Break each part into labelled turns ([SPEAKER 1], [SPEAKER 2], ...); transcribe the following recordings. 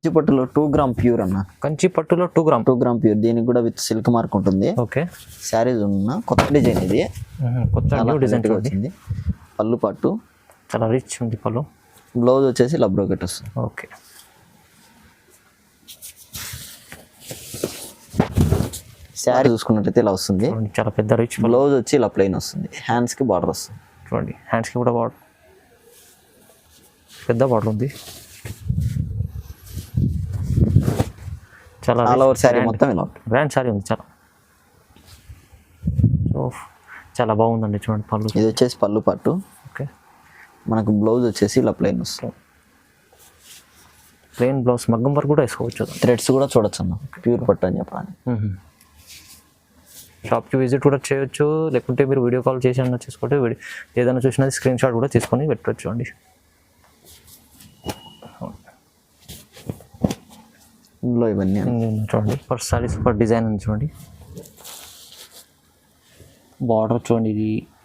[SPEAKER 1] కంచిపట్టులో 2 gram pure అన్న.
[SPEAKER 2] కంచిపట్టులో 2 gram
[SPEAKER 1] 2 gram pure, దీనికి కూడా విత్ సిల్క్ మార్క్ ఉంటుంది.
[SPEAKER 2] ఓకే,
[SPEAKER 1] శారీస్ ఉన్న కొత్త డిజైన్ ఇది,
[SPEAKER 2] కొత్త న్యూ డిజైన్
[SPEAKER 1] వచ్చింది. పళ్ళు పాటు
[SPEAKER 2] చాలా రిచ్ ఉంది పళ్ళు.
[SPEAKER 1] బ్లౌజ్ వచ్చేసి ఇలా బ్రోకెట్ వస్తుంది.
[SPEAKER 2] ఓకే,
[SPEAKER 1] శారీ చూసుకున్నట్టయితే ఇలా వస్తుంది.
[SPEAKER 2] చాలా పెద్ద రిచ్.
[SPEAKER 1] బ్లౌజ్ వచ్చి ఇలా ప్లెయిన్ వస్తుంది, హ్యాండ్స్ కి బార్డర్ వస్తుంది.
[SPEAKER 2] చూడండి హ్యాండ్స్ కి కూడా బార్డర్, పెద్ద బార్డర్ ఉంది. చాలా
[SPEAKER 1] ఆల్ ఓవర్ శారీ మొత్తం ఇలా
[SPEAKER 2] గ్రాండ్ శారీ ఉంది చాలా. సో చాలా బాగుందండి. చూడండి పళ్ళు,
[SPEAKER 1] ఇది వచ్చేసి పళ్ళు పట్టు.
[SPEAKER 2] ఓకే,
[SPEAKER 1] మనకు బ్లౌజ్ వచ్చేసి ఇలా ప్లెయిన్ వస్తుంది.
[SPEAKER 2] ప్లెయిన్ బ్లౌజ్, మగ్గం వర్క్ కూడా వేసుకోవచ్చు.
[SPEAKER 1] థ్రెడ్స్ కూడా చూడొచ్చు అన్న, ప్యూర్ పట్టు అని చెప్పాలి.
[SPEAKER 2] షాప్కి విజిట్ కూడా చేయొచ్చు, లేకుంటే మీరు వీడియో కాల్ చేసి అన్న చేసుకుంటే ఏదైనా చూసినది స్క్రీన్ షాట్ కూడా తీసుకొని పెట్టవచ్చు అండి.
[SPEAKER 1] ఇందులో ఇవన్నీ
[SPEAKER 2] చూడండి పర్ సారీ సూపర్ డిజైన్ ఉంది. చూడండి బార్డర్ చూడండి,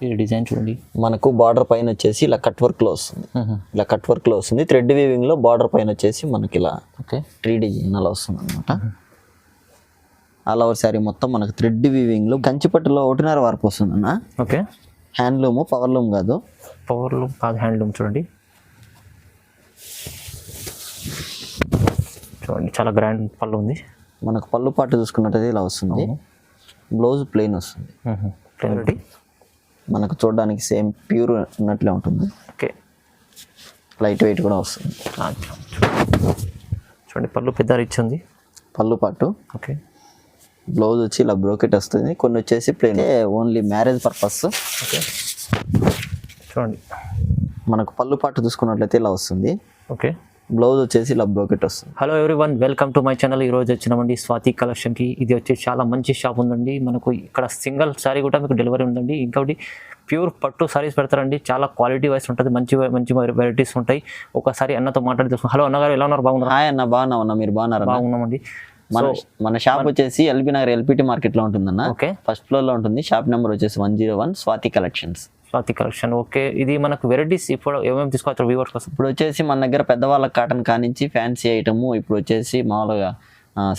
[SPEAKER 2] ఇది డిజైన్ చూడండి.
[SPEAKER 1] మనకు బార్డర్ పైన వచ్చేసి ఇలా కట్ వర్క్ లో వస్తుంది. ఇలా కట్ వర్క్ లో వస్తుంది. థ్రెడ్ వీవింగ్ లో బార్డర్ పైన వచ్చేసి మనకి ఇలా
[SPEAKER 2] ఓకే
[SPEAKER 1] 3 డిజైన్ అలా వస్తుంది అనమాట. ఆల్ ఓవర్ శారీ మొత్తం మనకు థ్రెడ్ వీవింగ్ లో కంచిపట్టులో 1.5 వరకు వస్తుంది అన్న.
[SPEAKER 2] ఓకే,
[SPEAKER 1] హ్యాండ్లూమ్, పవర్ లూమ్ కాదు.
[SPEAKER 2] పవర్ లూమ్ కాదు, హ్యాండ్లూమ్. చూడండి చూడండి చాలా గ్రాండ్ పళ్ళు ఉంది.
[SPEAKER 1] మనకు పళ్ళు పాటు చూసుకున్నట్టయితే ఇలా వస్తుంది. బ్లౌజ్ ప్లెయిన్ వస్తుంది.
[SPEAKER 2] ప్లెయిన్
[SPEAKER 1] మనకు చూడడానికి సేమ్ ప్యూర్ ఉన్నట్లే ఉంటుంది.
[SPEAKER 2] ఓకే,
[SPEAKER 1] లైట్ వెయిట్ కూడా వస్తుంది.
[SPEAKER 2] చూడండి పళ్ళు పెద్ద రిచ్ ఉంది.
[SPEAKER 1] పళ్ళు పాటు.
[SPEAKER 2] ఓకే,
[SPEAKER 1] బ్లౌజ్ వచ్చి ఇలా బ్రోకెట్ వస్తుంది. కొన్ని వచ్చేసి plain, only marriage purpose.
[SPEAKER 2] Okay, చూడండి
[SPEAKER 1] మనకు పళ్ళు పాటు చూసుకున్నట్లయితే ఇలా వస్తుంది.
[SPEAKER 2] ఓకే,
[SPEAKER 1] బ్లౌజ్ వచ్చేసి ఇలా బ్రోకెట్ వస్తుంది.
[SPEAKER 2] Hello everyone, welcome to my channel. ఈరోజు వచ్చినామండి స్వాతి కలెక్షన్కి. ఇది వచ్చేసి చాలా మంచి షాప్ ఉందండి. మనకు ఇక్కడ సింగిల్ సారీ కూడా మీకు డెలివరీ ఉందండి. ఇంకొకటి ప్యూర్ పట్టు సారీస్ పెడతారండి. చాలా క్వాలిటీ వైస్ ఉంటుంది, మంచి మంచి వెరైటీస్ ఉంటాయి. ఒకసారి అన్నతో మాట్లాడి తెలుసు. హలో అన్నగారు, ఎలా ఉన్నారు? బాగున్నారు?
[SPEAKER 1] హాయ్ అన్న, బాగున్నామన్నా, మీరు బాగున్నారా?
[SPEAKER 2] బాగున్నామండి.
[SPEAKER 1] మన షాప్ వచ్చేసి ఎల్బీ నగర్ ఎల్పిటి మార్కెట్ లో ఉంటుందన్న.
[SPEAKER 2] ఓకే,
[SPEAKER 1] ఫస్ట్ ఫ్లోర్ లో ఉంటుంది. షాప్ నెంబర్ వచ్చేసి 101 Swathi collections.
[SPEAKER 2] Swathi collection. Okay, ఇది మనకు వెరైటీస్ ఇప్పుడు ఏమేమి తీసుకోవచ్చు వ్యూవర్స్ కోసం?
[SPEAKER 1] ఇప్పుడు వచ్చేసి మన దగ్గర పెద్దవాళ్ళ కాటన్ కానించి ఫ్యాన్సీ ఐటమ్, ఇప్పుడు వచ్చేసి మామూలుగా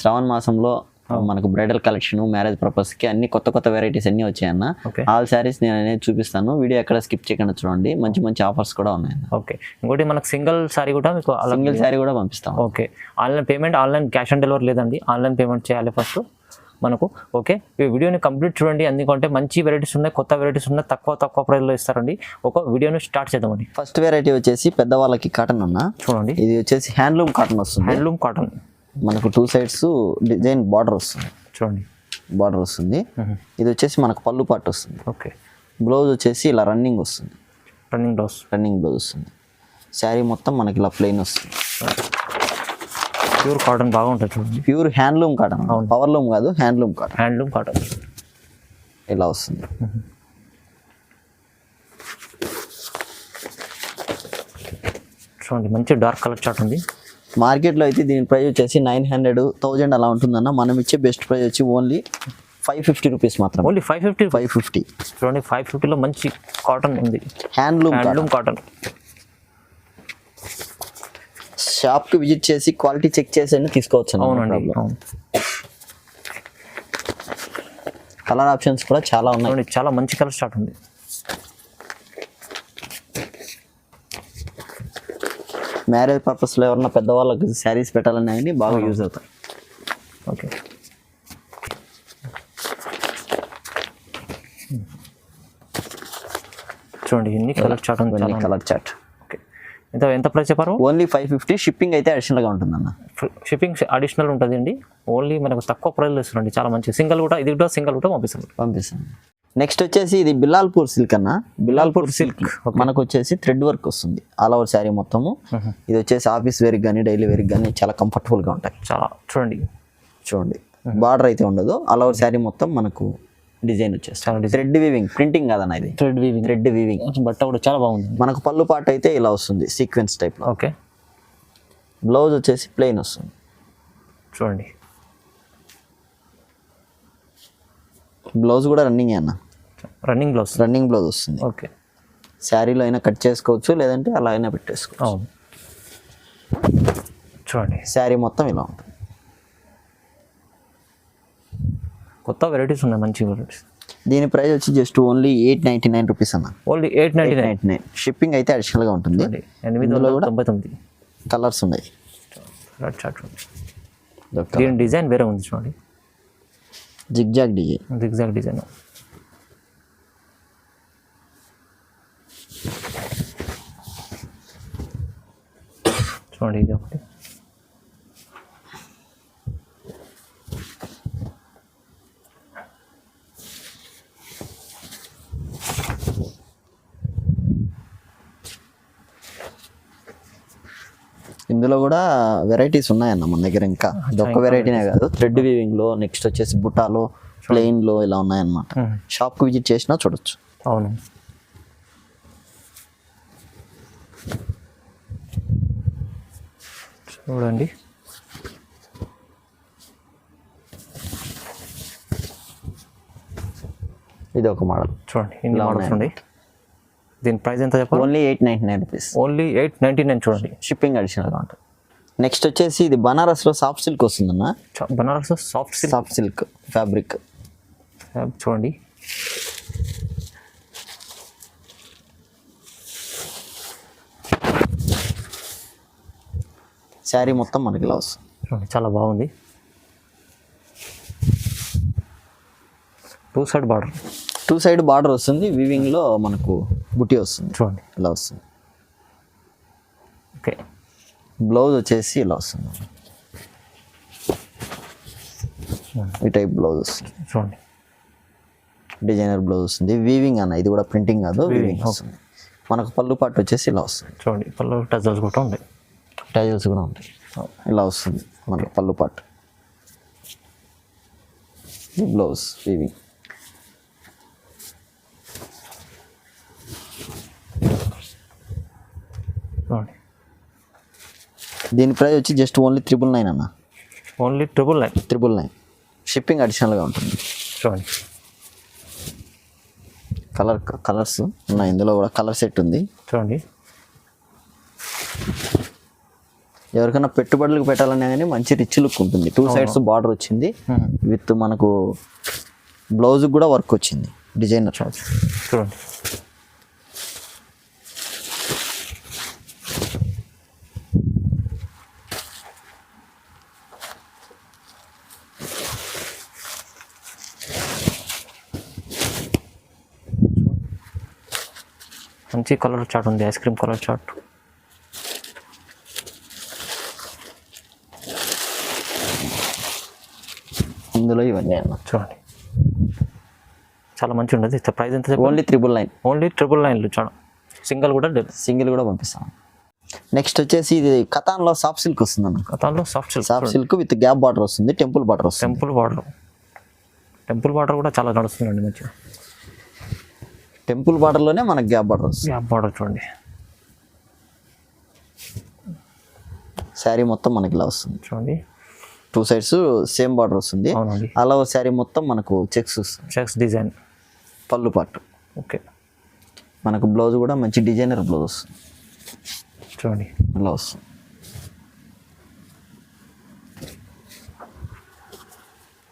[SPEAKER 1] శ్రావణ మాసంలో మనకు బ్రైడల్ కలెక్షన్, మ్యారేజ్ పర్పస్ కి అన్ని కొత్త కొత్త వెరైటీస్ అన్ని వచ్చాయన్న. ఆల్ శారీస్ నేను అనేది చూపిస్తాను, వీడియో ఎక్కడ స్కిప్ చేయకుండా చూడండి. మంచి మంచి ఆఫర్స్ కూడా ఉన్నాయి.
[SPEAKER 2] ఓకే, ఇంకోటి మనకు సింగిల్ సారీ కూడా మీకు
[SPEAKER 1] సింగిల్ శారీ కూడా పంపిస్తాం.
[SPEAKER 2] Okay, online payment, online cash on delivery లేదండి, ఆన్లైన్ పేమెంట్ చేయాలి ఫస్ట్ మనకు. ఓకే, ఈ వీడియోని కంప్లీట్ చూడండి, ఎందుకంటే మంచి వెరైటీస్ ఉన్నాయి, కొత్త వెరైటీస్ ఉన్నాయి, తక్కువ ప్రైస్లో ఇస్తారండి. ఒక వీడియోని స్టార్ట్ చేద్దామండి.
[SPEAKER 1] ఫస్ట్ వెరైటీ వచ్చేసి పెద్దవాళ్ళకి కాటన్ అన్న.
[SPEAKER 2] చూడండి,
[SPEAKER 1] ఇది వచ్చేసి హ్యాండ్లూమ్ కాటన్ వస్తుంది.
[SPEAKER 2] హ్యాండ్లూమ్ కాటన్,
[SPEAKER 1] మనకు 2 సైడ్స్ డిజైన్ బార్డర్ వస్తుంది.
[SPEAKER 2] చూడండి
[SPEAKER 1] బార్డర్ వస్తుంది. ఇది వచ్చేసి మనకు పళ్ళు పాటు వస్తుంది.
[SPEAKER 2] ఓకే,
[SPEAKER 1] బ్లౌజ్ వచ్చేసి ఇలా రన్నింగ్ వస్తుంది.
[SPEAKER 2] రన్నింగ్ బ్లౌజ్
[SPEAKER 1] వస్తుంది. శారీ మొత్తం మనకి ఇలా ప్లెయిన్ వస్తుంది.
[SPEAKER 2] ప్యూర్ కాటన్ బాగుంటుంది. చూడండి,
[SPEAKER 1] pure handloom cotton, power loom కాదు, హ్యాండ్లూమ్ కాటన్ ఇలా వస్తుంది.
[SPEAKER 2] చూడండి మంచి డార్క్ కలర్ చార్ట్ ఉంది.
[SPEAKER 1] మార్కెట్లో అయితే దీని ప్రైస్ వచ్చేసి 900, 1000 అలా ఉంటుందన్న. మనం ఇచ్చే బెస్ట్ ప్రైస్ వచ్చి ఓన్లీ 550 రూపీస్ మాత్రం.
[SPEAKER 2] ఓన్లీ 550. చూడండి 550లో మంచి కాటన్ ఉంది, హ్యాండ్లూమ్ కాటన్.
[SPEAKER 1] షాప్కి విజిట్ చేసి క్వాలిటీ చెక్ చేసి తీసుకోవచ్చు.
[SPEAKER 2] అవునండి,
[SPEAKER 1] కలర్ ఆప్షన్స్ కూడా చాలా ఉన్నాయి.
[SPEAKER 2] చాలా మంచి కలర్ స్టార్ట్ ఉంది.
[SPEAKER 1] మ్యారేజ్ పర్పస్లో ఎవరన్నా పెద్దవాళ్ళకి శారీస్ పెట్టాలని బాగా యూజ్ అవుతాయి.
[SPEAKER 2] ఓకే, చూడండి ఎన్ని కలర్ చార్ట్ ఉంది.
[SPEAKER 1] Colour chart.
[SPEAKER 2] ఓకే, ఎంత ప్రైస్ చెప్పారు?
[SPEAKER 1] ఓన్లీ 550. షిప్పింగ్ అయితే అడిషనల్గా ఉంటుందన్న.
[SPEAKER 2] షిప్పింగ్ అడిషనల్ ఉంటుంది అండి. ఓన్లీ మనకు తక్కువ ప్రైస్లో ఇస్తుందండి. చాలా మంచి సింగిల్ కూడా, ఇది కూడా సింగిల్ కూడా పంపిస్తాను.
[SPEAKER 1] నెక్స్ట్ వచ్చేసి ఇది బిలాల్పూర్ సిల్క్ అన్న. బిలాల్పూర్ సిల్క్ మనకు వచ్చేసి థ్రెడ్ వర్క్ వస్తుంది ఆల్ ఓవర్ శారీ మొత్తము. ఇది వచ్చేసి ఆఫీస్ వేర్ కానీ డైలీ వేర్ కానీ చాలా కంఫర్టబుల్ గా ఉంటాయి.
[SPEAKER 2] చాలా చూడండి
[SPEAKER 1] బార్డర్ అయితే ఉండదు. ఆల్ ఓవర్ శారీ మొత్తం మనకు డిజైన్ వచ్చేసి థ్రెడ్ వీవింగ్, ప్రింటింగ్ కాదన్న, ఇది థ్రెడ్ వీవింగ్.
[SPEAKER 2] బట్ట కూడా చాలా బాగుంది.
[SPEAKER 1] మనకు పళ్ళు పాట అయితే ఇలా వస్తుంది సీక్వెన్స్ టైప్ లో.
[SPEAKER 2] ఓకే,
[SPEAKER 1] బ్లౌజ్ వచ్చేసి ప్లెయిన్ వస్తుంది.
[SPEAKER 2] చూడండి
[SPEAKER 1] బ్లౌజ్ కూడా రన్నింగ్ అన్న,
[SPEAKER 2] రన్నింగ్ బ్లౌజ్
[SPEAKER 1] వస్తుంది.
[SPEAKER 2] ఓకే,
[SPEAKER 1] శారీలో అయినా కట్ చేసుకోవచ్చు, లేదంటే అలా అయినా పెట్టేసుకోవచ్చు.
[SPEAKER 2] అవును, చూడండి
[SPEAKER 1] శారీ మొత్తం ఇలా ఉంటుంది.
[SPEAKER 2] కొత్త వెరైటీస్ ఉన్నాయి, మంచి వెరైటీస్.
[SPEAKER 1] దీని ప్రైస్ వచ్చి జస్ట్ ఓన్లీ 899 రూపీస్ అన్న.
[SPEAKER 2] ఓన్లీ 899.
[SPEAKER 1] 899. షిప్పింగ్ అయితే అడిషనల్గా ఉంటుంది.
[SPEAKER 2] 899.
[SPEAKER 1] కలర్స్ ఉన్నాయి.
[SPEAKER 2] దీని డిజైన్ వేరే ఉంది చూడండి,
[SPEAKER 1] జిగ్జాగ్ డిజైన్.
[SPEAKER 2] Zigzag design. చూడండి ఇది ఒకటి.
[SPEAKER 1] ఇందులో కూడా వెరైటీస్ ఉన్నాయన్న మన దగ్గర. ఇంకా ఒక్క వెరైటీనే కాదు, థ్రెడ్ వీవింగ్లో, నెక్స్ట్ వచ్చేసి బుటాలో, ప్లెయిన్లో ఇలా ఉన్నాయన్నమాట. షాప్కి విజిట్ చేసినా చూడొచ్చు.
[SPEAKER 2] అవును. చూడండి
[SPEAKER 1] ఇది ఒక మోడల్.
[SPEAKER 2] చూడండి ఇన్ని మోడల్స్ ఉన్నాయి. దీని ప్రైస్ ఎంత చెప్పాలి?
[SPEAKER 1] Only 899 rupees.
[SPEAKER 2] ఓన్లీ 899. చూడండి
[SPEAKER 1] షిప్పింగ్ అడిషనల్గా ఉంటుంది. నెక్స్ట్ వచ్చేసి ఇది బనారస్లో సాఫ్ట్ సిల్క్ వస్తుందన్న.
[SPEAKER 2] Banaras soft
[SPEAKER 1] silk fabric.
[SPEAKER 2] చూడండి
[SPEAKER 1] శారీ మొత్తం మనకి ఇలా వస్తుంది.
[SPEAKER 2] చూడండి చాలా బాగుంది. టూ సైడ్
[SPEAKER 1] బార్డర్ వస్తుంది. వీవింగ్లో మనకు బుటీ వస్తుంది.
[SPEAKER 2] చూడండి
[SPEAKER 1] ఇలా వస్తుంది.
[SPEAKER 2] ఓకే.
[SPEAKER 1] బ్లౌజ్ వచ్చేసి ఇలా వస్తుంది. ఈ టైప్ బ్లౌజ్ వస్తుంది.
[SPEAKER 2] చూడండి
[SPEAKER 1] డిజైనర్ బ్లౌజ్ వస్తుంది. వీవింగ్ అన్న, ఇది కూడా ప్రింటింగ్ కాదు, వీవింగ్ వస్తుంది. మనకు పళ్ళు పాటు వచ్చేసి ఇలా వస్తుంది.
[SPEAKER 2] చూడండి పళ్ళు టజల్స్ కూడా ఉంటాయి.
[SPEAKER 1] టజల్స్ కూడా ఉంటాయి. ఇలా వస్తుంది మనకు పళ్ళు పాటు. ఈ బ్లౌజ్ వీవింగ్. దీని ప్రైస్ వచ్చి జస్ట్ ఓన్లీ 999 అన్న.
[SPEAKER 2] ఓన్లీ 999.
[SPEAKER 1] షిప్పింగ్ అడిషనల్గా ఉంటుంది.
[SPEAKER 2] చూడండి
[SPEAKER 1] కలర్స్ ఉన్నాయి. ఇందులో కూడా కలర్ సెట్ ఉంది.
[SPEAKER 2] చూడండి
[SPEAKER 1] ఎవరికైనా పెట్టుబడులకు పెట్టాలన్నా కానీ మంచి రిచ్ లుక్ ఉంటుంది. 2 సైడ్స్ బార్డర్ వచ్చింది విత్ మనకు బ్లౌజ్ కూడా వర్క్ వచ్చింది డిజైనర్.
[SPEAKER 2] చూడండి మంచి కలర్ చార్ట్ ఉంది, ఐస్ క్రీమ్ కలర్ చార్ట్.
[SPEAKER 1] ఇందులో ఇవన్నీ అన్న.
[SPEAKER 2] చూడండి చాలా మంచి ఉండదు. ప్రైస్ ఎంత?
[SPEAKER 1] ఓన్లీ 999.
[SPEAKER 2] ఓన్లీ 999. చాలా సింగిల్ కూడా
[SPEAKER 1] పంపిస్తాం. నెక్స్ట్ వచ్చేసి ఇది కతాన్లో సాఫ్ట్ సిల్క్ వస్తుంది అన్న.
[SPEAKER 2] కతాన్లో soft silk
[SPEAKER 1] with gap border వస్తుంది. టెంపుల్ బార్డర్ వస్తుంది.
[SPEAKER 2] టెంపుల్ బార్డర్ కూడా చాలా నడుస్తుందండి మంచిగా.
[SPEAKER 1] టెంపుల్ బార్డర్లోనే మనకు గ్యాప్ బార్డర్ వస్తుంది.
[SPEAKER 2] గ్యాప్ బార్డర్ చూడండి.
[SPEAKER 1] శారీ మొత్తం మనకి ఇలా వస్తుంది.
[SPEAKER 2] చూడండి
[SPEAKER 1] 2 సైడ్స్ సేమ్ బార్డర్ వస్తుంది.
[SPEAKER 2] అవునండి.
[SPEAKER 1] అలా శారీ మొత్తం మనకు చెక్స్
[SPEAKER 2] డిజైన్.
[SPEAKER 1] పళ్ళు పాటు.
[SPEAKER 2] ఓకే.
[SPEAKER 1] మనకు బ్లౌజ్ కూడా మంచి డిజైనర్ బ్లౌజ్ వస్తుంది.
[SPEAKER 2] చూడండి
[SPEAKER 1] ఇలా వస్తుంది.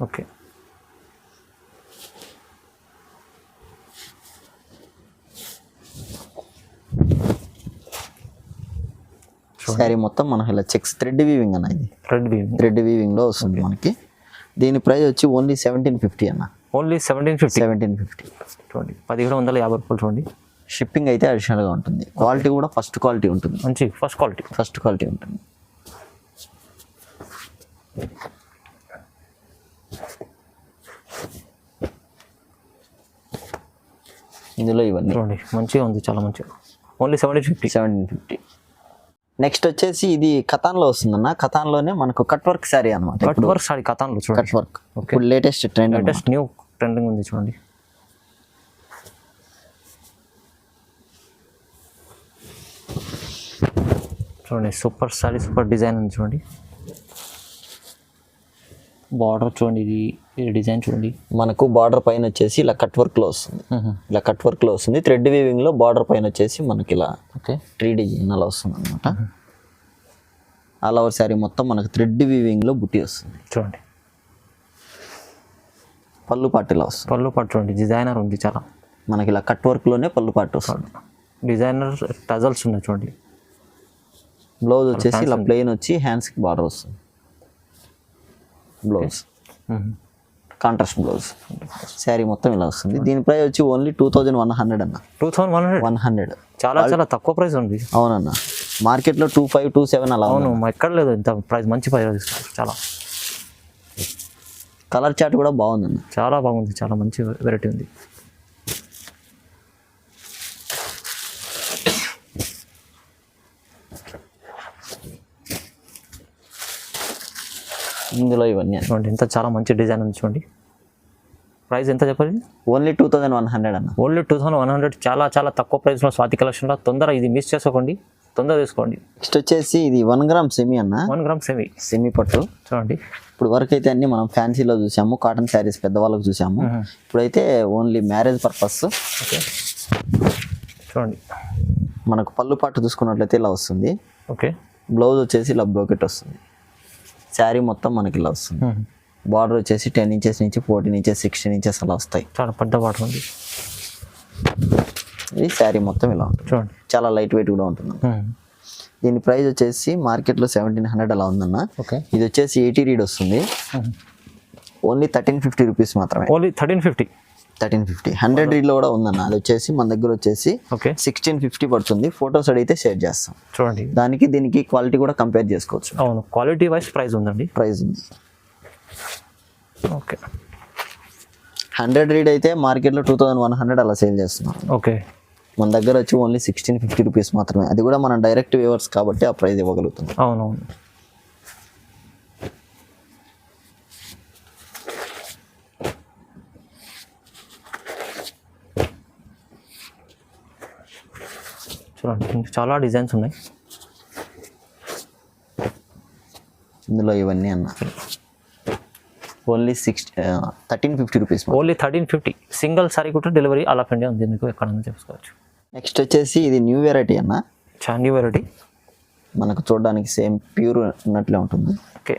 [SPEAKER 2] ఓకే.
[SPEAKER 1] శారీ మొత్తం మనకి ఇలా చెక్స్ థ్రెడ్ వీవింగ్ అన్న. ఇది థ్రెడ్ వీవింగ్లో వస్తుంది మనకి. దీని ప్రైస్ వచ్చి ఓన్లీ 1750 అన్న.
[SPEAKER 2] ఓన్లీ 1750. చూడండి
[SPEAKER 1] 1750
[SPEAKER 2] రూపాయలు. చూడండి
[SPEAKER 1] షిప్పింగ్ అయితే అడిషనల్గా ఉంటుంది. క్వాలిటీ కూడా ఫస్ట్ క్వాలిటీ ఉంటుంది.
[SPEAKER 2] మంచి ఫస్ట్ క్వాలిటీ
[SPEAKER 1] ఉంటుంది. ఇందులో ఇవన్నీ
[SPEAKER 2] చూడండి మంచిగా ఉంది, చాలా మంచిగా. ఓన్లీ 1750.
[SPEAKER 1] నెక్స్ట్ వచ్చేసి ఇది కతాన్లో వస్తుందన్న. కతాన్లోనే మనకు కట్ వర్క్ శారీ అనమాట.
[SPEAKER 2] కట్ వర్క్ శారీ కతాన్లో చూడండి.
[SPEAKER 1] కట్ వర్క్ ఇప్పుడు లేటెస్ట్
[SPEAKER 2] న్యూ ట్రెండింగ్ ఉంది. చూడండి సూపర్ శారీ, సూపర్ డిజైన్ ఉంది. చూడండి బార్డర్ చూడండి, ఇది డిజైన్ చూడండి.
[SPEAKER 1] మనకు బార్డర్ పైన వచ్చేసి ఇలా కట్ వర్క్లో వస్తుంది. ఇలా కట్ వర్క్లో వస్తుంది. థ్రెడ్ వీవింగ్లో బార్డర్ పైన వచ్చేసి మనకి ఇలా ట్రీ డిజైన్ అలా వస్తుంది అనమాట. ఆల్ ఓవర్ శారీ మొత్తం మనకు థ్రెడ్ వీవింగ్లో బుట్టి వస్తుంది.
[SPEAKER 2] చూడండి
[SPEAKER 1] పళ్ళు పాటు ఇలా వస్తుంది.
[SPEAKER 2] పళ్ళు పాటు చూడండి డిజైనర్ ఉంది చాలా.
[SPEAKER 1] మనకి ఇలా కట్ వర్క్లోనే పళ్ళు పాటు వస్తుంది.
[SPEAKER 2] డిజైనర్ టజల్స్ ఉన్నాయి చూడండి.
[SPEAKER 1] బ్లౌజ్ వచ్చేసి ఇలా ప్లెయిన్ వచ్చి హ్యాండ్స్కి బార్డర్ వస్తుంది. Blouse contrast blouse. శారీ మొత్తం ఇలా వస్తుంది. దీని ప్రైస్ వచ్చి ఓన్లీ 2100 అన్న.
[SPEAKER 2] 2100 చాలా చాలా తక్కువ ప్రైస్ ఉంది.
[SPEAKER 1] అవునన్న, మార్కెట్లో 2500, 2700 అలా.
[SPEAKER 2] అవును, ఎక్కడ లేదు ఇంత ప్రైస్. మంచి ప్రైస్ తీసుకున్నారు. చాలా
[SPEAKER 1] కలర్ చార్ట్ కూడా బాగుందన్న.
[SPEAKER 2] చాలా బాగుంది, చాలా మంచి వెరైటీ ఉంది.
[SPEAKER 1] ఇందులో ఇవన్నీ
[SPEAKER 2] చూడండి ఎంత చాలా మంచి డిజైన్ ఉంది చూడండి. ప్రైస్ ఎంత చెప్పాలి?
[SPEAKER 1] ఓన్లీ 2100 అన్న.
[SPEAKER 2] ఓన్లీ 2100. చాలా చాలా తక్కువ ప్రైస్లో స్వాతి కలెక్షన్లో. తొందర ఇది మిస్ చేసుకోండి, తొందర తీసుకోండి.
[SPEAKER 1] నెక్స్ట్ వచ్చేసి ఇది 1 గ్రామ్ సెమీ అన్న.
[SPEAKER 2] 1 గ్రామ్
[SPEAKER 1] సెమీ పట్టు.
[SPEAKER 2] చూడండి
[SPEAKER 1] ఇప్పుడు వరకు అయితే అన్ని మనం ఫ్యాన్సీలో చూసాము, కాటన్ శారీస్ పెద్దవాళ్ళకి చూసాము. ఇప్పుడైతే ఓన్లీ మ్యారేజ్ పర్పస్.
[SPEAKER 2] ఓకే చూడండి
[SPEAKER 1] మనకు పళ్ళు పాటు చూసుకున్నట్లయితే ఇలా వస్తుంది.
[SPEAKER 2] ఓకే
[SPEAKER 1] బ్లౌజ్ వచ్చేసి ఇలా బ్రోకెట్ వస్తుంది. శారీ మొత్తం మనకి ఇలా వస్తుంది. బార్డర్ వచ్చేసి 10 ఇంచెస్ నుంచి 14 ఇంచెస్ 16 ఇంచెస్ అలా వస్తాయి.
[SPEAKER 2] చాలా పెద్ద బార్డర్ ఉంది.
[SPEAKER 1] ఇది శారీ మొత్తం ఇలా ఉంటుంది.
[SPEAKER 2] చూడండి
[SPEAKER 1] చాలా లైట్ వెయిట్ కూడా ఉంటుంది. దీని ప్రైస్ వచ్చేసి మార్కెట్లో 1700 అలా ఉందన్న.
[SPEAKER 2] ఓకే
[SPEAKER 1] ఇది వచ్చేసి 80 రీడ్ వస్తుంది. ఓన్లీ 1350 రూపీస్ మాత్రమే.
[SPEAKER 2] ఓన్లీ 1350.
[SPEAKER 1] 1350. 100 రీడ్లో కూడా ఉందన్న. అది వచ్చేసి మన దగ్గర వచ్చేసి
[SPEAKER 2] ఓకే
[SPEAKER 1] 1650 పడుతుంది. ఫొటోస్ అడిగితే షేర్ చేస్తాం.
[SPEAKER 2] చూడండి
[SPEAKER 1] దానికి దీనికి క్వాలిటీ కూడా కంపేర్ చేసుకోవచ్చు.
[SPEAKER 2] అవును, క్వాలిటీ వైజ్ ప్రైస్ ఉందండి.
[SPEAKER 1] ప్రైస్ ఉంది.
[SPEAKER 2] ఓకే
[SPEAKER 1] 100 రీడ్ అయితే మార్కెట్లో 2100 అలా సేల్ చేస్తున్నాం.
[SPEAKER 2] ఓకే
[SPEAKER 1] మన దగ్గర వచ్చి ఓన్లీ 1650 రూపీస్ మాత్రమే. అది కూడా మనం డైరెక్ట్ వ్యూవర్స్ కాబట్టి ఆ ప్రైస్ ఇవ్వగలుగుతుంది.
[SPEAKER 2] అవునవును. చూడండి ఇంకా చాలా డిజైన్స్ ఉన్నాయి
[SPEAKER 1] ఇందులో. ఇవన్నీ అన్న only 1350 rupees.
[SPEAKER 2] Only 1350. Single sorry కూడా డెలివరీ ఆల్ ఆఫ్ ఇండియా ఉంది, మీకు ఎక్కడైనా చేసుకోవచ్చు.
[SPEAKER 1] నెక్స్ట్ వచ్చేసి ఇది న్యూ వెరైటీ అన్న.
[SPEAKER 2] చాలా న్యూ వెరైటీ.
[SPEAKER 1] మనకు చూడడానికి సేమ్ ప్యూర్ ఉన్నట్లే ఉంటుంది.
[SPEAKER 2] ఓకే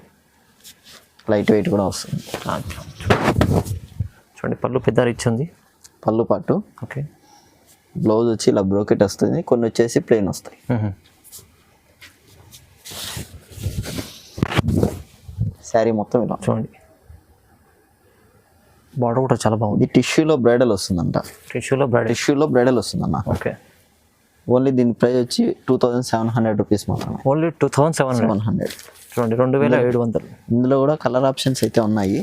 [SPEAKER 1] లైట్ వెయిట్ కూడా వస్తుంది.
[SPEAKER 2] చూడండి పళ్ళు పెద్ద రిచ్ ఉంది.
[SPEAKER 1] పళ్ళు పాటు.
[SPEAKER 2] ఓకే
[SPEAKER 1] బ్లౌజ్ వచ్చి ఇలా బ్రోకెట్ వస్తుంది. కొన్ని వచ్చేసి ప్లెయిన్ వస్తాయి. శారీ మొత్తం ఇలా
[SPEAKER 2] చూడండి. బార్డర్ కూడా చాలా బాగుంది.
[SPEAKER 1] ఇది టిష్యూలో బ్రైడల్ వస్తుందంట. టిష్యూలో బ్రైడల్ వస్తుందన్న.
[SPEAKER 2] ఓకే
[SPEAKER 1] ఓన్లీ దీని ప్రైస్ వచ్చి 2700 రూపీస్ మాత్రమే.
[SPEAKER 2] ఓన్లీ 2700. చూడండి 2700.
[SPEAKER 1] ఇందులో కూడా కలర్ ఆప్షన్స్ అయితే ఉన్నాయి.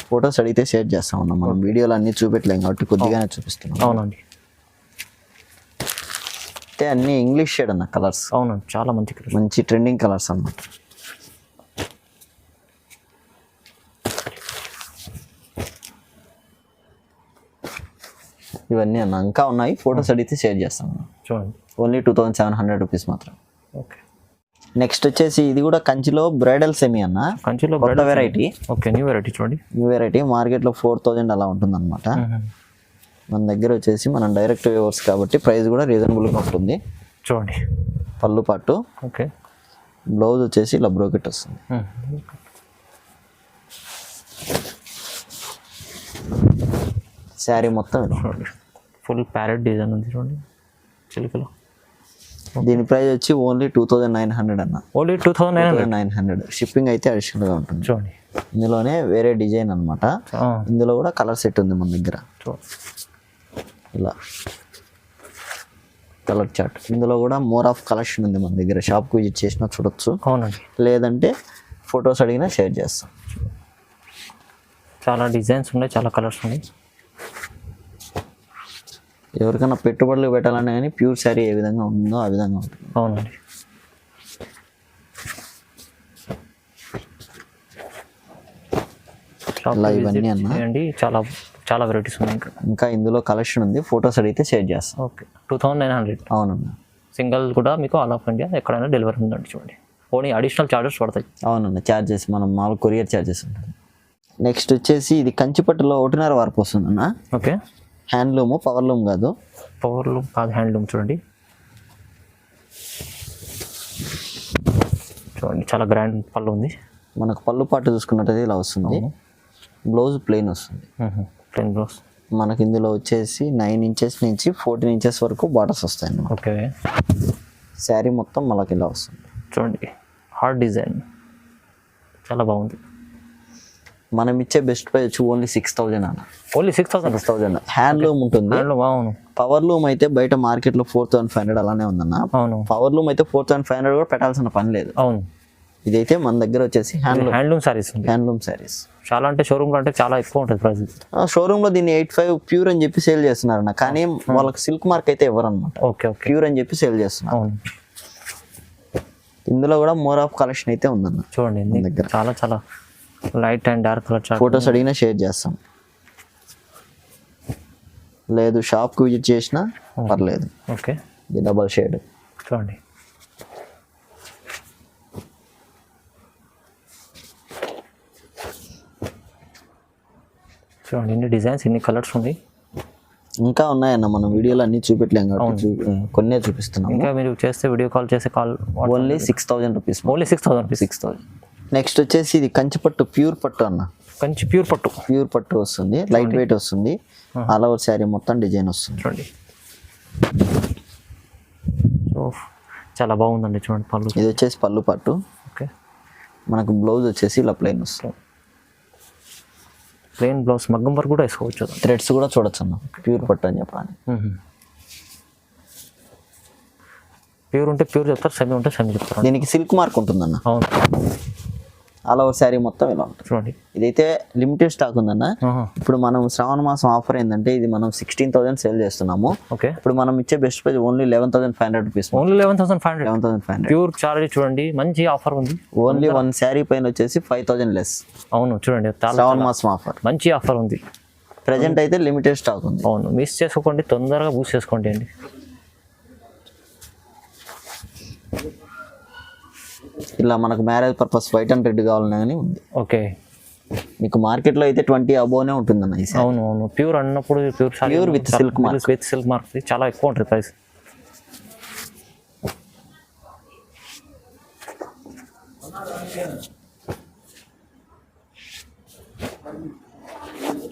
[SPEAKER 1] ఫొటోస్ అడిగితే షేర్ చేస్తాం అన్న. మనం వీడియోలో అన్ని చూపెట్టలేం కాబట్టి కొద్దిగానే చూపిస్తున్నాం.
[SPEAKER 2] అవునండి.
[SPEAKER 1] అంటే అన్ని ఇంగ్లీష్ షేడ్ అన్న కలర్స్.
[SPEAKER 2] అవునండి చాలా మంచి కలర్స్,
[SPEAKER 1] మంచి ట్రెండింగ్ కలర్స్ అన్నమాట. ఇవన్నీ అన్న ఇంకా ఉన్నాయి. ఫొటోస్ అడిగితే షేర్ చేస్తాం.
[SPEAKER 2] చూడండి
[SPEAKER 1] ఓన్లీ 2700 రూపీస్ మాత్రం.
[SPEAKER 2] ఓకే
[SPEAKER 1] నెక్స్ట్ వచ్చేసి ఇది కూడా కంచిలో బ్రైడల్ సెమీ అన్న.
[SPEAKER 2] కంచిలో
[SPEAKER 1] కొత్త వెరైటీ.
[SPEAKER 2] Okay new variety. చూడండి
[SPEAKER 1] న్యూ వెరైటీ. మార్కెట్లో 4000 అలా ఉంటుంది అనమాట. మన దగ్గర వచ్చేసి మనం డైరెక్ట్ వ్యూవర్స్ కాబట్టి ప్రైస్ కూడా రీజనబుల్గా ఉంటుంది.
[SPEAKER 2] చూడండి
[SPEAKER 1] పళ్ళు పాటు.
[SPEAKER 2] ఓకే
[SPEAKER 1] బ్లౌజ్ వచ్చేసి ఇలా బ్రోకెట్ వస్తుంది. శారీ మొత్తం
[SPEAKER 2] ఫుల్ ప్యారెట్ డిజైన్ ఉంది చూడండి చిలుకలో.
[SPEAKER 1] దీని ప్రైస్ వచ్చి ఓన్లీ 2900 అన్న.
[SPEAKER 2] ఓన్లీ 2900.
[SPEAKER 1] షిప్పింగ్ అయితే అడిషనల్గా ఉంటుంది.
[SPEAKER 2] చూడండి
[SPEAKER 1] ఇందులోనే వేరే డిజైన్ అనమాట. ఇందులో కూడా కలర్ సెట్ ఉంది మన దగ్గర. ఇలా కలర్ చార్ట్. ఇందులో కూడా మోర్ ఆఫ్ కలెక్షన్ ఉంది మన దగ్గర. షాప్కి విజిట్ చేసినా చూడొచ్చు.
[SPEAKER 2] అవునండి.
[SPEAKER 1] లేదంటే ఫొటోస్ అడిగినా షేర్ చేస్తాం.
[SPEAKER 2] చాలా డిజైన్స్ ఉన్నాయి, చాలా కలర్స్ ఉన్నాయి.
[SPEAKER 1] ఎవరికైనా పెట్టుబడులు పెట్టాలని కానీ ప్యూర్ శారీ ఏ విధంగా ఉందో ఆ విధంగా ఉంటుంది.
[SPEAKER 2] అవునండి.
[SPEAKER 1] ఇలా ఇవన్నీ
[SPEAKER 2] అన్న చాలా చాలా వెరైటీస్ ఉన్నాయి.
[SPEAKER 1] ఇంకా ఇందులో కలెక్షన్ ఉంది. ఫొటోస్ అడిగితే షేర్ చేస్తాం.
[SPEAKER 2] ఓకే 2900.
[SPEAKER 1] అవునన్నా.
[SPEAKER 2] సింగిల్ కూడా మీకు ఆల్ ఆఫ్ ఇండియా ఎక్కడైనా డెలివరీ ఉందండి. చూడండి ఓన్లీ అడిషనల్ ఛార్జెస్ పడతాయి.
[SPEAKER 1] అవునన్నా, ఛార్జెస్ మనం మామూలు కొరియర్ ఛార్జెస్ ఉంటుంది. నెక్స్ట్ వచ్చేసి ఇది కంచిపట్టులో 1.5 వార్పు వస్తుందన్న.
[SPEAKER 2] ఓకే
[SPEAKER 1] హ్యాండ్లూమ్, పవర్లూమ్ కాదు.
[SPEAKER 2] పవర్లూమ్ కాదు, హ్యాండ్లూమ్. చూడండి చాలా గ్రాండ్ పళ్ళు ఉంది.
[SPEAKER 1] మనకు పళ్ళు పాటు చూసుకున్నట్టయితే ఇలా వస్తుంది. బ్లౌజ్ ప్లెయిన్ వస్తుంది.
[SPEAKER 2] Plain blouse.
[SPEAKER 1] మనకి ఇందులో వచ్చేసి 9 ఇంచెస్ నుంచి 14 ఇంచెస్ వరకు బార్డర్స్ వస్తాయి అన్నమాట.
[SPEAKER 2] ఓకే.
[SPEAKER 1] శారీ మొత్తం మనకి ఇలా వస్తుంది.
[SPEAKER 2] చూడండి హార్డ్ డిజైన్ చాలా బాగుంది.
[SPEAKER 1] మనం ఇచ్చే బెస్ట్ ప్రైస్ వచ్చి ఓన్లీ 6,000 అన్న.
[SPEAKER 2] ఓన్లీ 6,000.
[SPEAKER 1] హ్యాండ్లూమ్ ఉంటుంది.
[SPEAKER 2] అవును.
[SPEAKER 1] పవర్ లూమ్ అయితే బయట మార్కెట్లో 4,500 అలానే ఉందన్న.
[SPEAKER 2] అవును.
[SPEAKER 1] పవర్ లూమ్ అయితే 4,500 కూడా పెట్టాల్సిన పని లేదు.
[SPEAKER 2] అవును.
[SPEAKER 1] ఇదైతే మన దగ్గర వచ్చేసి
[SPEAKER 2] హ్యాండ్లూమ్ సారీస్.
[SPEAKER 1] హ్యాండ్లూమ్ సారీస్
[SPEAKER 2] చాలా అంటే షోరూమ్లో అంటే చాలా ఎక్కువ ఉంటుంది ప్రైస్.
[SPEAKER 1] షోరూమ్ లో దీన్ని 85 ప్యూర్ అని చెప్పి సేల్ చేస్తున్నారన్న. కానీ వాళ్ళకి సిల్క్ మార్క్ అయితే ఇవ్వరు అనమాట.
[SPEAKER 2] ఓకే.
[SPEAKER 1] ప్యూర్ అని చెప్పి సేల్ చేస్తున్నారు.
[SPEAKER 2] అవును.
[SPEAKER 1] ఇందులో కూడా మోర్ ఆఫ్ కలెక్షన్ అయితే ఉందన్న.
[SPEAKER 2] చూడండి దగ్గర చాలా చాలా light and dark colour chart.
[SPEAKER 1] Photos అడిగినా షేర్ చేస్తాం, లేదు షాప్కి విజిట్ చేసినా పర్లేదు.
[SPEAKER 2] ఓకే.
[SPEAKER 1] ఇది డబల్ షేడ్.
[SPEAKER 2] చూడండి చూడండి ఇన్ని డిజైన్స్ ఇన్ని కలర్స్ ఉన్నాయి.
[SPEAKER 1] ఇంకా ఉన్నాయన్న, మనం వీడియోలో అన్ని చూపెట్టలేం కాబట్టి కొన్నే చూపిస్తున్నాం.
[SPEAKER 2] ఇంకా మీరు చేస్తే వీడియో కాల్ చేసే call
[SPEAKER 1] only 6,000 rupees.
[SPEAKER 2] Only 6,000.
[SPEAKER 1] 6,000. Next వచ్చేసి ఇది కంచి పట్టు, ప్యూర్ పట్టు అన్న.
[SPEAKER 2] కంచి ప్యూర్ పట్టు
[SPEAKER 1] వస్తుంది. లైట్ వెయిట్ వస్తుంది. ఆల్ ఓవర్ శారీ మొత్తం డిజైన్ వస్తుంది.
[SPEAKER 2] చూడండి సో చాలా బాగుందండి. చూడండి పళ్ళు.
[SPEAKER 1] ఇది వచ్చేసి పళ్ళు పట్టు.
[SPEAKER 2] ఓకే.
[SPEAKER 1] మనకు బ్లౌజ్ వచ్చేసి ఇలా ప్లెయిన్ వస్తుంది.
[SPEAKER 2] ప్లెయిన్ బ్లౌజ్ మగ్గం వర్క్ కూడా వేసుకోవచ్చు.
[SPEAKER 1] థ్రెడ్స్ కూడా చూడొచ్చు అన్న. ప్యూర్ పట్టు అని చెప్పాలి.
[SPEAKER 2] ప్యూర్ ఉంటే ప్యూర్ చెప్తారు, సెమీ ఉంటే సెమీ చెప్తారు.
[SPEAKER 1] దీనికి సిల్క్ మార్క్ ఉంటుందన్న.
[SPEAKER 2] అవును.
[SPEAKER 1] ఆల్ ఓవర్ శారీ మొత్తం ఇలా ఉంటుంది.
[SPEAKER 2] చూడండి
[SPEAKER 1] ఇదైతే లిమిటెడ్ స్టాక్ ఉందన్న. ఇప్పుడు మనం శ్రావణ మాసం ఆఫర్ ఏంటంటే ఇది మనం 16,000 సేల్ చేస్తున్నాము.
[SPEAKER 2] ఓకే.
[SPEAKER 1] ఇప్పుడు మనం ఇచ్చే best price only 11,500 rupees.
[SPEAKER 2] Only 11,500.
[SPEAKER 1] 11,500
[SPEAKER 2] pure charge. చూడండి మంచి ఆఫర్ ఉంది.
[SPEAKER 1] ఓన్లీ 1 శారీ పైన వచ్చేసి 5,000 లెస్.
[SPEAKER 2] అవును. చూడండి
[SPEAKER 1] శ్రావణ మాసం ఆఫర్,
[SPEAKER 2] మంచి ఆఫర్ ఉంది.
[SPEAKER 1] ప్రెజెంట్ అయితే లిమిటెడ్ స్టాక్ ఉంది.
[SPEAKER 2] అవును. మిస్ చేసుకోండి, తొందరగా బూస్ట్ చేసుకోండి అండి.
[SPEAKER 1] ఇలా మనకు marriage purpose white and red కావాలన్నా కానీ ఉంది.
[SPEAKER 2] ఓకే.
[SPEAKER 1] మీకు మార్కెట్లో అయితే 20 అబోనే ఉంటుందన్న ఈ శారీ.
[SPEAKER 2] అవును. ప్యూర్ అన్నప్పుడు pure
[SPEAKER 1] with silk mark.
[SPEAKER 2] With silk mark చాలా ఎక్కువ ఉంటుంది ప్రైస్.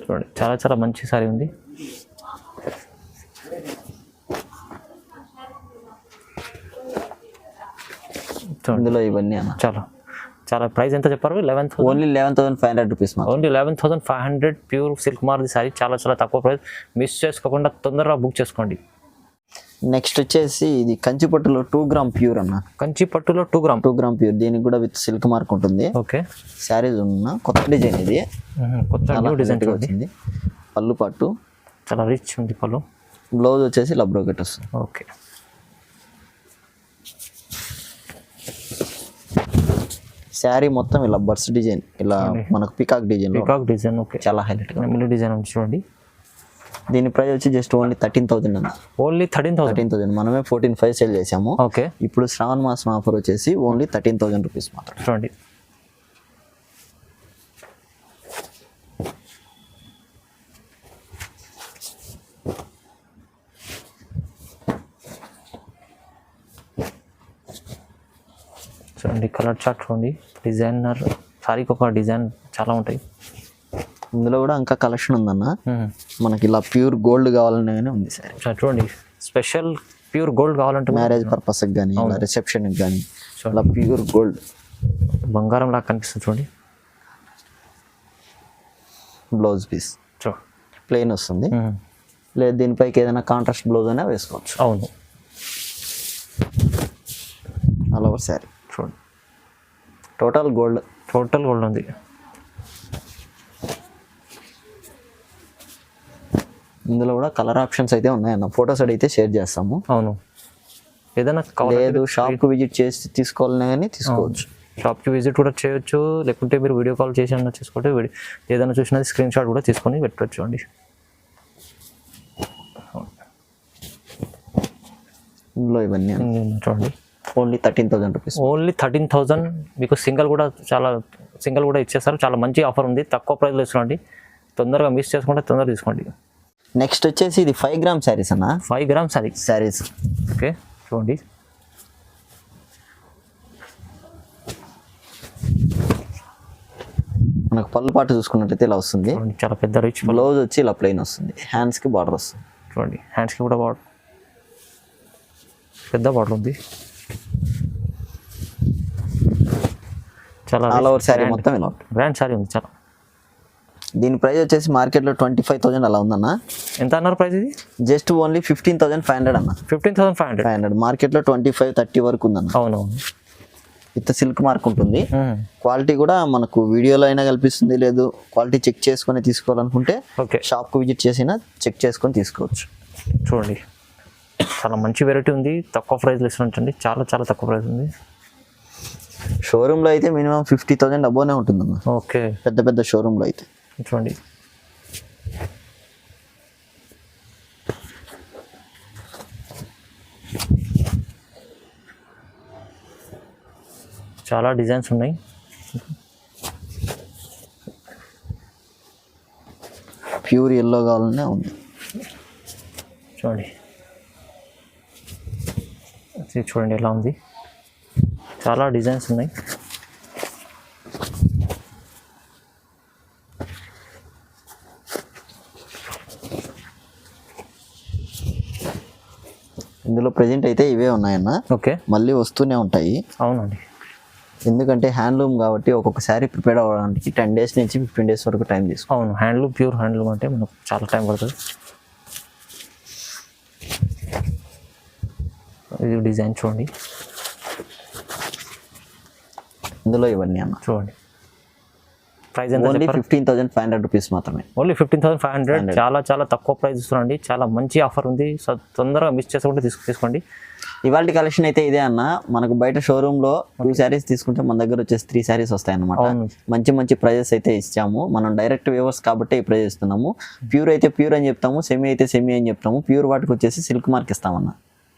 [SPEAKER 2] చూడండి చాలా చాలా మంచి సారీ ఉంది.
[SPEAKER 1] ఇందులో ఇవన్నీ అన్న
[SPEAKER 2] చాలా చాలా ప్రైస్ ఎంత చెప్పారు? 11,000.
[SPEAKER 1] Only 11,500 rupees.
[SPEAKER 2] Only 11,500 pure silk mark sorry. చాలా చాలా తక్కువ ప్రైస్. మిస్ చేసుకోకుండా తొందరగా బుక్ చేసుకోండి.
[SPEAKER 1] నెక్స్ట్ వచ్చేసి ఇది కంచి పట్టులో 2 గ్రామ్ ప్యూర్ అన్న.
[SPEAKER 2] కంచి పట్టులో 2 గ్రామ్
[SPEAKER 1] ప్యూర్. దీనికి కూడా విత్ సిల్క్ మార్క్ ఉంటుంది.
[SPEAKER 2] ఓకే.
[SPEAKER 1] శారీస్ ఉన్న కొత్త డిజైన్ ఇది.
[SPEAKER 2] కొత్త డిజైన్
[SPEAKER 1] వచ్చింది. పళ్ళు పట్టు
[SPEAKER 2] చాలా రిచ్ ఉంది. పళ్ళు.
[SPEAKER 1] బ్లౌజ్ వచ్చేసి ఇలా బ్రోకెట్ వస్తుంది.
[SPEAKER 2] ఓకే.
[SPEAKER 1] శారీ మొత్తం ఇలా బర్డ్స్ డిజైన్, ఇలా మనకు పికాక్ డిజైన్.
[SPEAKER 2] ఓకే.
[SPEAKER 1] చాలా హైలైట్ గా
[SPEAKER 2] మిల్లి డిజైన్ ఉంది. చూడండి
[SPEAKER 1] దీని ప్రైస్ వచ్చి జస్ట్ ఓన్లీ 13,000 అన్న.
[SPEAKER 2] ఓన్లీ 13,000.
[SPEAKER 1] మనమే 14,500 సేల్ చేసాము.
[SPEAKER 2] ఓకే.
[SPEAKER 1] ఇప్పుడు శ్రావణ మాసం ఆఫర్ వచ్చేసి ఓన్లీ 13,000 రూపీస్ మాత్రం.
[SPEAKER 2] చూడండి చూడండి కలర్ చార్ట్ చూడండి. డిజైనర్ సారీకి ఒక డిజైన్ చాలా ఉంటాయి.
[SPEAKER 1] ఇందులో కూడా ఇంకా కలెక్షన్ ఉందన్న. మనకి ఇలా ప్యూర్ గోల్డ్ కావాలనే ఉంది సార్.
[SPEAKER 2] చూడండి స్పెషల్ ప్యూర్ గోల్డ్ కావాలంటే
[SPEAKER 1] మ్యారేజ్ పర్పస్ కానీ ఇలా రిసెప్షన్ కానీ ఇలా ప్యూర్ గోల్డ్
[SPEAKER 2] బంగారం లాగా కనిపిస్తుంది. చూడండి
[SPEAKER 1] బ్లౌజ్ పీస్ ప్లెయిన్ వస్తుంది. లేదు దీనిపైకి ఏదైనా కాంట్రాస్ట్ బ్లౌజ్ అయినా వేసుకోవచ్చు.
[SPEAKER 2] అవును.
[SPEAKER 1] ఆల్ ఓవర్ శారీ
[SPEAKER 2] చూడండి
[SPEAKER 1] టోటల్ గోల్డ్
[SPEAKER 2] ఉంది.
[SPEAKER 1] ఇందులో కూడా కలర్ ఆప్షన్స్ అయితే ఉన్నాయన్న. ఫొటోస్ అడిగితే షేర్ చేస్తాము.
[SPEAKER 2] అవును. ఏదైనా
[SPEAKER 1] లేదు షాప్కి విజిట్ చేసి తీసుకోవాలన్నా కానీ తీసుకోవచ్చు.
[SPEAKER 2] షాప్కి విజిట్ కూడా చేయొచ్చు, లేకుంటే మీరు వీడియో కాల్ చేసి అన్న చేసుకుంటే ఏదైనా చూసినది స్క్రీన్ షాట్ కూడా తీసుకొని పెట్టవచ్చు అండి.
[SPEAKER 1] ఇందులో ఇవన్నీ
[SPEAKER 2] చూడండి
[SPEAKER 1] ఓన్లీ 13,000 రూపీస్.
[SPEAKER 2] ఓన్లీ 13,000. మీకు సింగిల్ కూడా ఇచ్చేస్తారు. చాలా మంచి ఆఫర్ ఉంది. తక్కువ ప్రైస్లో ఇస్తున్నాండి. తొందరగా మిస్ చేసుకుంటే తొందరగా తీసుకోండి.
[SPEAKER 1] నెక్స్ట్ వచ్చేసి ఇది 5 గ్రామ్ శారీస్ అన్న.
[SPEAKER 2] 5 గ్రామ్
[SPEAKER 1] శారీస్.
[SPEAKER 2] ఓకే. చూడండి
[SPEAKER 1] మనకు పళ్ళు పాటు చూసుకున్నట్టయితే ఇలా వస్తుంది.
[SPEAKER 2] చూడండి చాలా పెద్ద రిచ్
[SPEAKER 1] బ్లౌజ్ వచ్చి ఇలా ప్లెయిన్ వస్తుంది, హ్యాండ్స్ కి బార్డర్ వస్తుంది.
[SPEAKER 2] చూడండి హ్యాండ్స్కి కూడా బార్డర్, పెద్ద బార్డర్ ఉంది. చాలా
[SPEAKER 1] ఆల్ ఓవర్ శారీ మొత్తం ఇలా ఉంటుంది.
[SPEAKER 2] గ్రాండ్ శారీ ఉంది చాలా.
[SPEAKER 1] దీని ప్రైస్ వచ్చేసి మార్కెట్లో 25,000 అలా ఉందన్న.
[SPEAKER 2] ఎంత అన్నారు ప్రైస్ ఇది?
[SPEAKER 1] జస్ట్ ఓన్లీ 15,500 అన్న.
[SPEAKER 2] 15,500.
[SPEAKER 1] మార్కెట్లో 25-30 వరకు ఉందన్న.
[SPEAKER 2] అవునవును.
[SPEAKER 1] ఇంత సిల్క్ మార్క్ ఉంటుంది. క్వాలిటీ కూడా మనకు వీడియోలో అయినా కల్పిస్తుంది, లేదు క్వాలిటీ చెక్ చేసుకొని తీసుకోవాలనుకుంటే
[SPEAKER 2] ఓకే
[SPEAKER 1] షాప్కి విజిట్ చేసినా చెక్ చేసుకొని తీసుకోవచ్చు.
[SPEAKER 2] చూడండి చాలా మంచి వెరైటీ ఉంది, తక్కువ ప్రైస్లో ఇస్తున్నట్టండి, చాలా చాలా తక్కువ ప్రైస్ ఉంది.
[SPEAKER 1] షోరూంలో అయితే మినిమం 50,000 అబోనే ఉంటుందన్న.
[SPEAKER 2] ఓకే
[SPEAKER 1] పెద్ద పెద్ద షోరూంలో అయితే.
[SPEAKER 2] చూడండి చాలా డిజైన్స్ ఉన్నాయి.
[SPEAKER 1] ప్యూర్ ఎల్లో కావాలనే ఉంది.
[SPEAKER 2] చూడండి ఇది చూడండి ఎలా ఉంది, చాలా డిజైన్స్ ఉన్నాయి.
[SPEAKER 1] ఇందులో ప్రెజెంట్ అయితే ఇవే ఉన్నాయన్న.
[SPEAKER 2] ఓకే
[SPEAKER 1] మళ్ళీ వస్తూనే ఉంటాయి.
[SPEAKER 2] అవునండి.
[SPEAKER 1] ఎందుకంటే హ్యాండ్లూమ్ కాబట్టి ఒక్కొక్కసారి ప్రిపేర్ అవ్వడానికి 10 days నుంచి 15 days వరకు టైం తీసుకుంటాం.
[SPEAKER 2] అవును, హ్యాండ్లూమ్ ప్యూర్ హ్యాండ్లూమ్ అంటే మనకు చాలా టైం పడుతుంది. ఇది డిజైన్ చూడండి,
[SPEAKER 1] ఇందులో ఇవన్నీ అన్న.
[SPEAKER 2] చూడండి ప్రైస్ ఎంత?
[SPEAKER 1] ఓన్లీ 15,500 రూపీస్ మాత్రమే.
[SPEAKER 2] ఓన్లీ 15,500. చాలా చాలా తక్కువ ప్రైస్ ఇస్తున్నాండి, చాలా మంచి ఆఫర్ ఉంది. సో తొందరగా మిస్ చేసుకుంటే తీసుకోండి.
[SPEAKER 1] ఇవాళ కలెక్షన్ అయితే ఇదే అన్న. మనకు బయట షోరూంలో 2 sarees తీసుకుంటే మన దగ్గర వచ్చేసి 3 sarees వస్తాయి అన్నమాట. మంచి మంచి ప్రైజెస్ అయితే ఇచ్చాము. మనం డైరెక్ట్ వ్యూవర్స్ కాబట్టి ఈ ప్రైజ్ ఇస్తున్నాము. ప్యూర్ అయితే ప్యూర్ అని చెప్తాము, సెమీ అయితే సెమీ అని చెప్తాము. ప్యూర్ వాటికి వచ్చేసి సిల్క్ మార్క్ ఇస్తామన్న.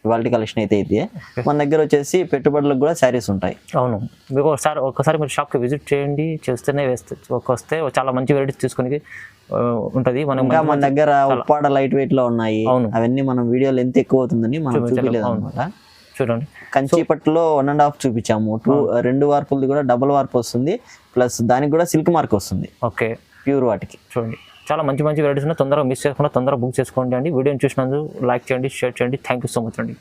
[SPEAKER 1] ఇవాళ కలెక్షన్ అయితే ఇదే. మన దగ్గర వచ్చేసి పెట్టుబడులకు కూడా శారీస్ ఉంటాయి.
[SPEAKER 2] అవును, మీకు ఒకసారి మీరు షాప్కి విజిట్ చేయండి, చేస్తేనే వస్తే చాలా మంచి వెరైటీస్ తీసుకొని ఉంటుంది.
[SPEAKER 1] ఇంకా మన దగ్గర ఉప్పాడ లైట్ వెయిట్ లో ఉన్నాయి. అవన్నీ మనం వీడియోలో ఎంత ఎక్కువ అవుతుందని మనం చూపించలేదు అనమాట.
[SPEAKER 2] చూడండి
[SPEAKER 1] కంచిపట్టులో 1.5 చూపించాము. 2 వార్పులది కూడా డబుల్ వార్పు వస్తుంది, ప్లస్ దానికి కూడా సిల్క్ మార్క్ వస్తుంది.
[SPEAKER 2] ఓకే
[SPEAKER 1] ప్యూర్ వాటికి.
[SPEAKER 2] చూడండి చాలా మంచి మంచి వెరైటీస్ ఉన్నాయి. తొందరగా మిస్ చేసుకున్నా తొందరగా బుక్ చేసుకోండి అండి. వీడియోని చూసినందుకు లైక్ చేయండి, షేర్ చేయండి. థ్యాంక్ యూ సో మచ్ అండి.